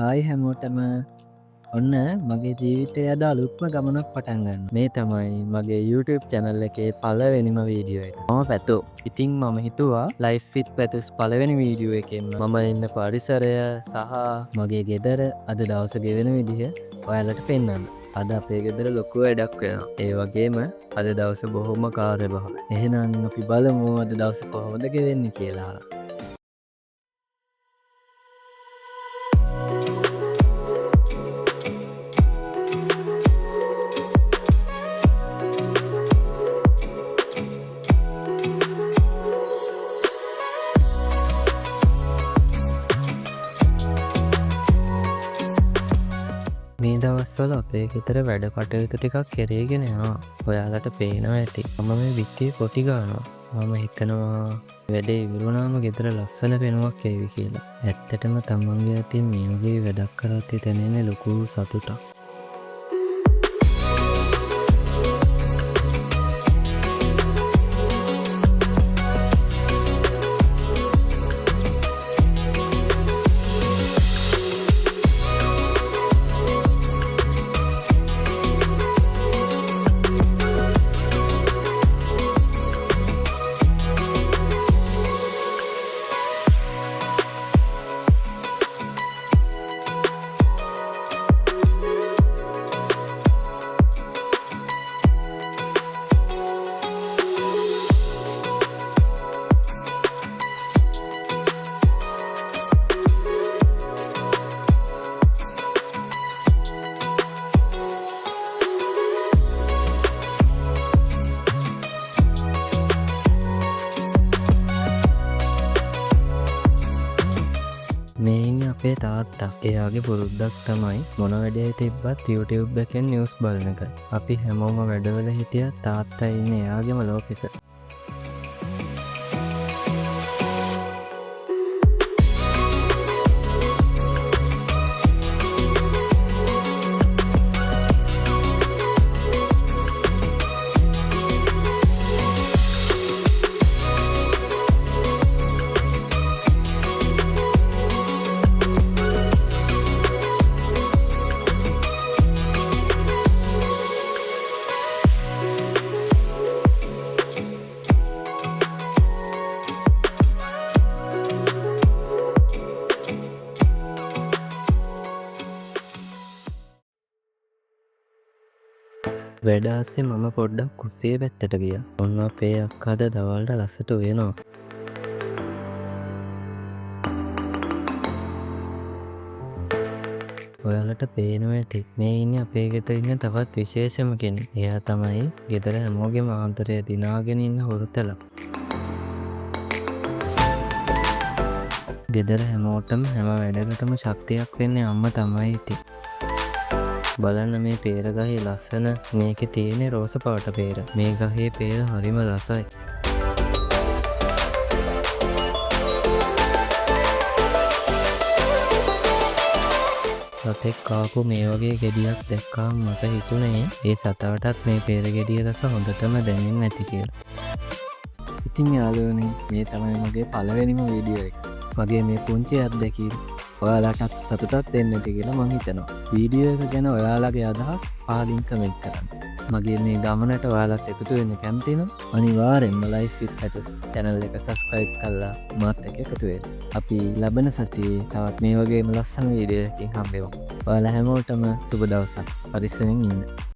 Hi හැමෝටම ඔන්න මගේ ජීවිතය අද අලුත්ම ගමනක් පටන් ගන්න. මේ තමයි මගේ YouTube channel එකේ පළවෙනිම වීඩියෝ එක. මම පැතෝ. ඉතින් මම හිතුවා Life with Pathos පළවෙනි වීඩියෝ එකෙන්ම මම ඉන්න පරිසරය සහ මගේ ගෙදර අද දවස ගෙවෙන විදිහ ඔයාලට පෙන්වන්න. අද අපේ ගෙදර ලොකු වැඩක් වෙනවා. ඒ වගේම අද දවස බොහොම කාර්යබහුලයි. එහෙනම් අපි බලමු අද දවස කොහොමද ගෙවෙන්නේ කියලා. මේ දවස්වල අපේ ගෙදර වැඩ කටයුතු ටිකක් කෙරේගෙන යනවා. ඔයාලට පේනවා ඇති. මම මේ බිත්තියේ කොටි ගන්නවා. මම හිතනවා වැඩේ ඉවර වුණාම ගෙදර ලස්සන පෙනුමක් එයි කියලා. ඇත්තටම තමන්ගේ අතින් මේ වගේ වැඩක් කරත් හිතෙන්නේ ලොකු සතුටක්. මේ ඉන්නේ අපේ තාත්තා. එයාගේ පුරුද්දක් තමයි මොන වැඩේ තිබ්බත් YouTube එකෙන් නිවුස් බලන එක. අපි හැමෝම වැඩවල හිටියත් තාත්තා ඉන්නේ එයාගේම ලෝකෙක. වැඩ ආස්සේ මම පොඩ්ඩක් කුස්සිය පැත්තට ගියා. ඔන්න අපේ අක්කා අද දවල්ට ලස්සට උයනවා. ඔයාලට පේනවා ඇති. මේ ඉන්නේ අපේ ගෙදර ඉන්න තවත් විශේෂම කෙනෙක්. එයා තමයි ගෙදර හැමෝගෙම ආන්තරය දිනාගෙන ඉන්න හොරතල. ගෙදර හැමෝටම හැම වැඩකටම ශක්තියක් වෙන්නේ අම්මා තමයි ඉතින්. බලන්න මේ පේර ගහේ ලස්සන. මේකේ තියෙන රෝස පාට පේර. මේ ගහේ පේර හරිම රසයි. සතෙක් කාපු මේ වගේ ගෙඩියක් දැක්කාම මට හිතුනේ ඒ සතාටත් මේ පේර ගෙඩිය රස හොඳටම දැනෙන්නේ නැති කියලා. ඉතින් යාළුවනේ මේ තමයි මගේ පළවෙනිම වීඩියෝ එක. මගේ මේ පුංචි අත්දැකීම ඔයාලටත් සතුටක් දෙන්න ඇති කියලා මම හිතනවා. වීඩියෝ එක ගැන ඔයාලගේ අදහස් පහලින් කමෙන්ට් කරන්න. මගේ මේ ගමනට ඔයාලත් එකතු වෙන්න කැමති නම් අනිවාර්යෙන්ම Life with Pathos channel එක subscribe කරලා මාත් එක්ක එකතු වෙන්න. අපි ලබන සතියේ තවත් මේ වගේම ලස්සන වීඩියෝ එකකින් හම්බෙමු. ඔයාලා හැමෝටම සුබ දවසක්. පරිස්සමෙන් ඉන්න.